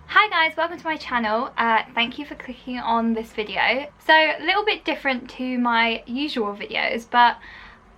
Hi guys, welcome to my channel. Thank you for clicking on this video. So a little bit different to my usual videos, but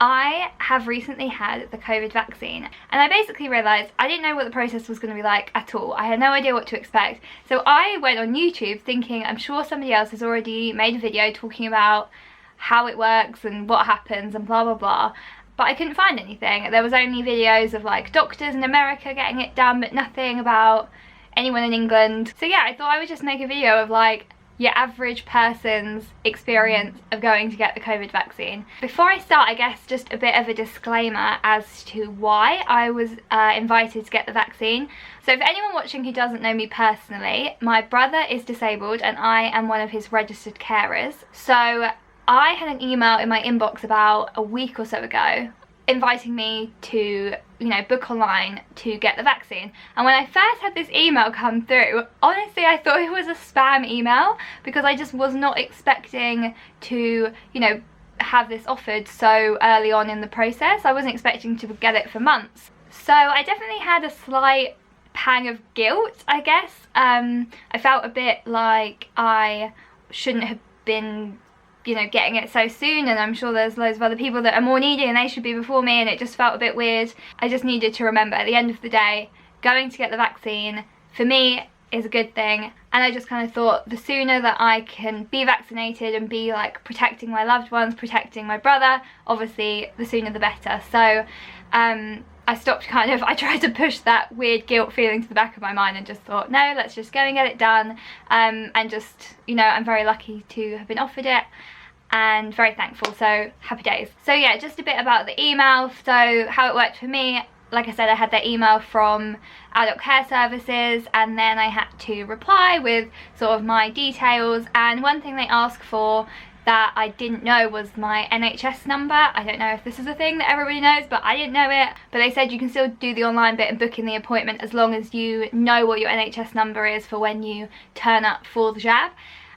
I have recently had the COVID vaccine and I basically realised I didn't know what the process was going to be like at all. I had no idea what to expect. So I went on YouTube thinking I'm sure somebody else has already made a video talking about how it works and what happens and blah blah blah. But I couldn't find anything. There was only videos of like doctors in America getting it done, but nothing about anyone in England. So yeah, I thought I would just make a video of like your average person's experience of going to get the COVID vaccine. Before I start, I guess just a bit of a disclaimer as to why I was invited to get the vaccine. So for anyone watching who doesn't know me personally, my brother is disabled and I am one of his registered carers. So I had an email in my inbox about a week or so ago inviting me to, you know, book online to get the vaccine. And when I first had this email come through, honestly I thought it was a spam email because I just was not expecting to, you know, have this offered so early on in the process. I wasn't expecting to get it for months. So I definitely had a slight pang of guilt, I guess. I felt a bit like I shouldn't have been, you know, getting it so soon, and I'm sure there's loads of other people that are more needy and they should be before me, and it just felt a bit weird. I just needed to remember at the end of the day, going to get the vaccine for me is a good thing, and I just kind of thought the sooner that I can be vaccinated and be like protecting my loved ones, protecting my brother, obviously the sooner the better. So I stopped I tried to push that weird guilt feeling to the back of my mind and just thought, no, let's just go and get it done. And just, you know, I'm very lucky to have been offered it and very thankful, so happy days. So yeah, just a bit about the email. So how it worked for me, like I said, I had that email from Adult Care Services and then I had to reply with sort of my details, and one thing they ask for that I didn't know was my NHS number. I don't know if this is a thing that everybody knows, but I didn't know it. But they said you can still do the online bit and book in the appointment as long as you know what your NHS number is for when you turn up for the jab.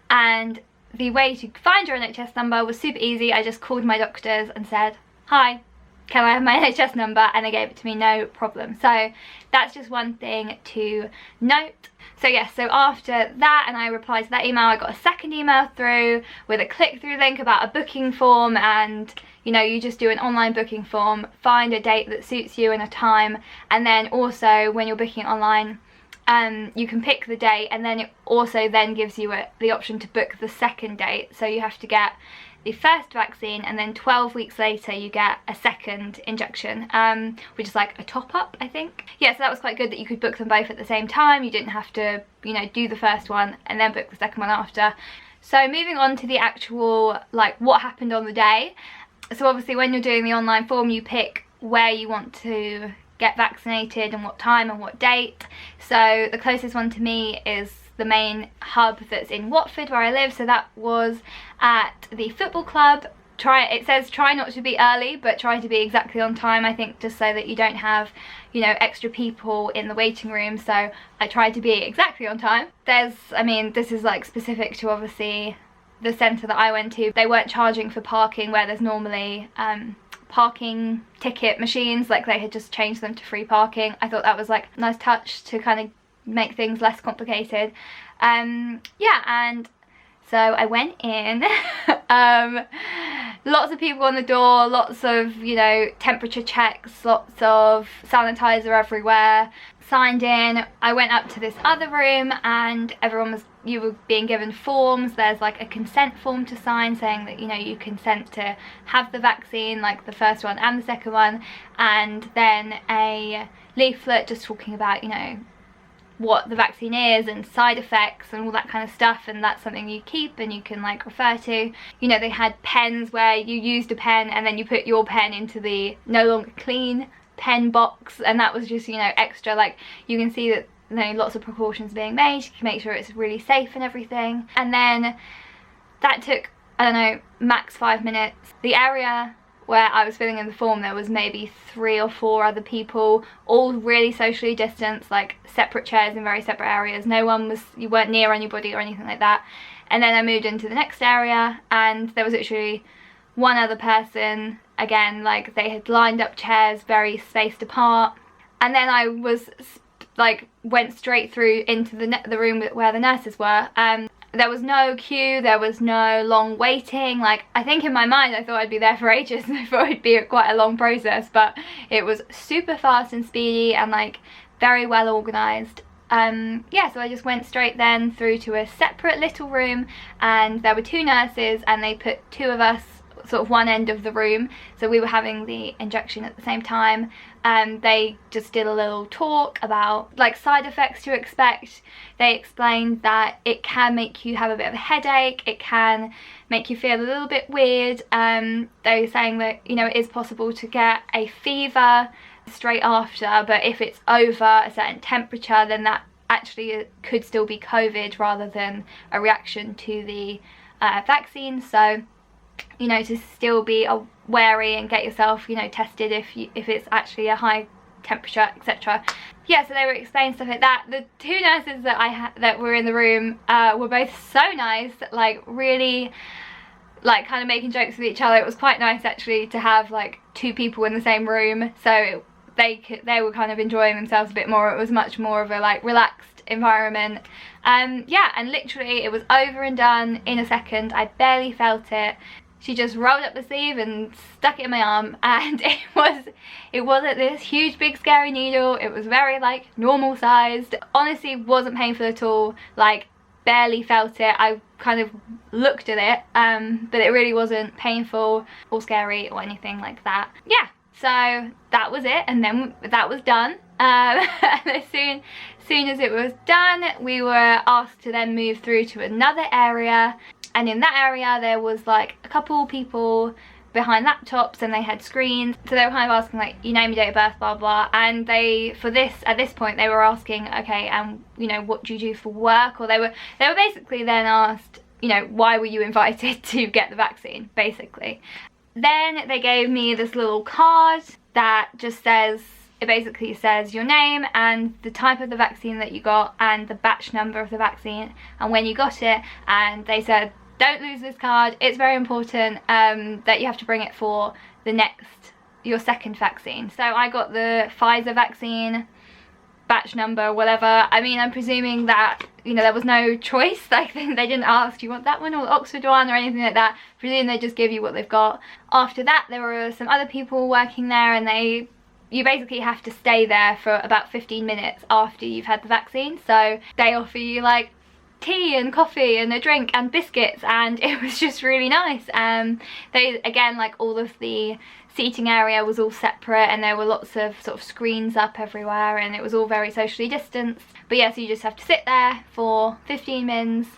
And the way to find your NHS number was super easy. I just called my doctors and said, hi, can I have my NHS number? And they gave it to me, no problem. So that's just one thing to note. So yes, so after that, and I replied to that email, I got a second email through with a click-through link about a booking form, and you know, you just do an online booking form, find a date that suits you and a time, and then also when you're booking it online, you can pick the date, and then it also then gives you the option to book the second date. So you have to get the first vaccine and then 12 weeks later you get a second injection, which is like a top-up, I think. Yeah, so that was quite good that you could book them both at the same time. You didn't have to, you know, do the first one and then book the second one after. So moving on to the actual, like, what happened on the day. So obviously when you're doing the online form, you pick where you want to get vaccinated and what time and what date. So the closest one to me is the main hub that's in Watford where I live, so that was at the football club. It says try not to be early, but try to be exactly on time, I think, just so that you don't have, you know, extra people in the waiting room. So I tried to be exactly on time. I mean, this is like specific to obviously the centre that I went to. They weren't charging for parking where there's normally parking ticket machines. Like, they had just changed them to free parking. I thought that was like a nice touch to kind of make things less complicated. Yeah, and so I went in. Lots of people on the door, lots of, you know, temperature checks, lots of sanitizer everywhere. Signed in. I went up to this other room and you were being given forms. There's like a consent form to sign saying that, you know, you consent to have the vaccine, like the first one and the second one, and then a leaflet just talking about, you know, what the vaccine is and side effects and all that kind of stuff, and that's something you keep and you can like refer to. You know, they had pens where you used a pen and then you put your pen into the no longer clean pen box, and that was just, you know, extra. Like, you can see that, you know, lots of precautions being made to make sure it's really safe and everything. And then that took, I don't know, max 5 minutes. The area where I was filling in the form, there was maybe 3 or 4 other people, all really socially distanced, like separate chairs in very separate areas. You weren't near anybody or anything like that. And then I moved into the next area and there was literally one other person. Again, like, they had lined up chairs very spaced apart. And then I was like went straight through into the room where the nurses were. There was no queue, there was no long waiting. Like, I think in my mind I thought I'd be there for ages and I thought it'd be quite a long process, but it was super fast and speedy and like very well organised. Yeah, so I just went straight then through to a separate little room, and there were 2 nurses and they put 2 of us sort of one end of the room, so we were having the injection at the same time. They just did a little talk about like side effects to expect. They explained that it can make you have a bit of a headache, it can make you feel a little bit weird. They were saying that, you know, it is possible to get a fever straight after, but if it's over a certain temperature, then that actually could still be COVID rather than a reaction to the vaccine. So, you know, to still be wary and get yourself, you know, tested if it's actually a high temperature, etc. Yeah, so they were explaining stuff like that. The 2 nurses that were in the room were both so nice, like really like kind of making jokes with each other. It was quite nice actually to have like 2 people in the same room, so they were kind of enjoying themselves a bit more. It was much more of a like relaxed environment. Yeah, and literally it was over and done in a second. I barely felt it. She just rolled up the sleeve and stuck it in my arm, and it wasn't this huge big scary needle. It was very like normal sized. Honestly, wasn't painful at all, like barely felt it. I kind of looked at it, but it really wasn't painful or scary or anything like that. Yeah, so that was it, and then that was done. And as soon as it was done, we were asked to then move through to another area. And in that area there was like a couple people behind laptops and they had screens, so they were kind of asking like, your name, your date of birth, blah blah. And they, at this point they were asking, okay, and you know, what do you do for work? Or they were basically then asked, you know, why were you invited to get the vaccine, basically. Then they gave me this little card that just says, it basically says your name and the type of the vaccine that you got and the batch number of the vaccine and when you got it. And they said, don't lose this card, it's very important that you have to bring it for your second vaccine. So I got the Pfizer vaccine, batch number, whatever. I mean, I'm presuming that, you know, there was no choice. Like, they didn't ask, do you want that one or the Oxford one or anything like that. I presume they just give you what they've got. After that, there were some other people working there, and you basically have to stay there for about 15 minutes after you've had the vaccine. So they offer you like tea and coffee and a drink and biscuits, and it was just really nice. They, again, like all of the seating area was all separate, and there were lots of sort of screens up everywhere, and it was all very socially distanced. But yeah, so you just have to sit there for 15 minutes,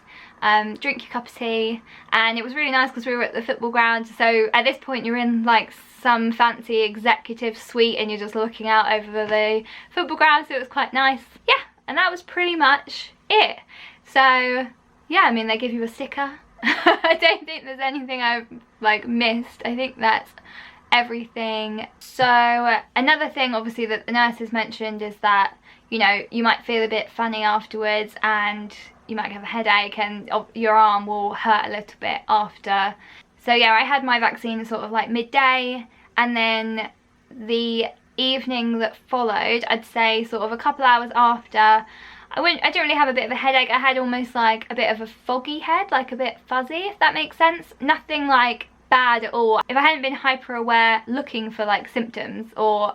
drink your cup of tea. And it was really nice because we were at the football ground, so at this point you're in like some fancy executive suite and you're just looking out over the football ground, so it was quite nice. Yeah, and that was pretty much it. So yeah, I mean, they give you a sticker. I don't think there's anything I've like missed. I think that's everything. So another thing obviously that the nurses mentioned is that, you know, you might feel a bit funny afterwards and you might have a headache and your arm will hurt a little bit after. So yeah, I had my vaccine sort of like midday, and then the evening that followed, I'd say sort of a couple hours after, I didn't really have a bit of a headache. I had almost like a bit of a foggy head, like a bit fuzzy, if that makes sense. Nothing like bad at all. If I hadn't been hyper aware looking for like symptoms or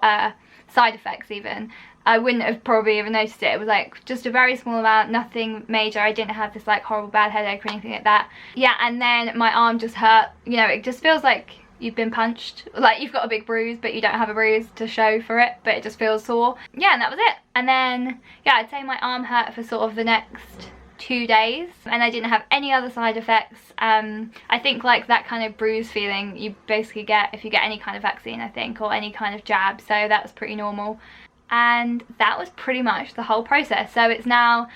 side effects even, I wouldn't have probably even noticed it. It was like just a very small amount, nothing major. I didn't have this like horrible bad headache or anything like that. Yeah, and then my arm just hurt. You know, it just feels like you've been punched, like you've got a big bruise but you don't have a bruise to show for it, but it just feels sore. Yeah, and that was it. And then yeah, I'd say my arm hurt for sort of the next 2 days, and I didn't have any other side effects. I think like that kind of bruise feeling you basically get if you get any kind of vaccine, I think, or any kind of jab, so that was pretty normal. And that was pretty much the whole process. So it's now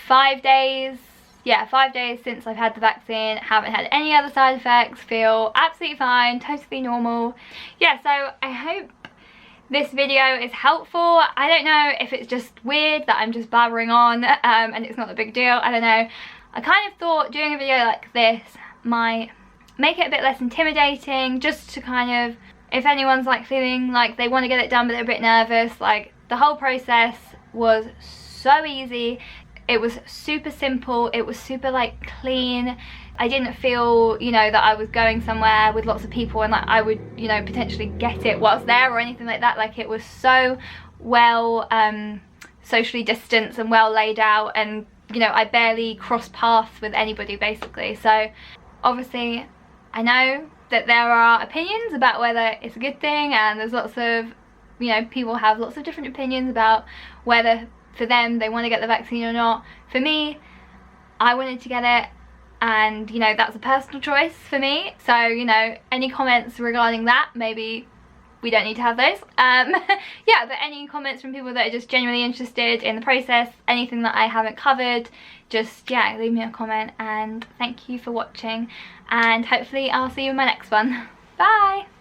5 days, yeah, 5 days since I've had the vaccine, haven't had any other side effects, feel absolutely fine, totally normal. Yeah, so I hope this video is helpful. I don't know if it's just weird that I'm just blabbering on and it's not a big deal, I don't know. I kind of thought doing a video like this might make it a bit less intimidating, just to kind of, if anyone's like feeling like they want to get it done but they're a bit nervous, like the whole process was so easy. It was super simple, it was super like clean. I didn't feel, you know, that I was going somewhere with lots of people and like I would, you know, potentially get it whilst there or anything like that. Like, it was so well socially distanced and well laid out, and you know, I barely crossed paths with anybody basically. So obviously I know that there are opinions about whether it's a good thing, and there's lots of, you know, people have lots of different opinions about whether for them they want to get the vaccine or not. For me, I wanted to get it, and you know, that's a personal choice for me. So, you know, any comments regarding that, maybe we don't need to have those. Yeah, but any comments from people that are just genuinely interested in the process, anything that I haven't covered, just, yeah, leave me a comment. And thank you for watching, and hopefully I'll see you in my next one. Bye!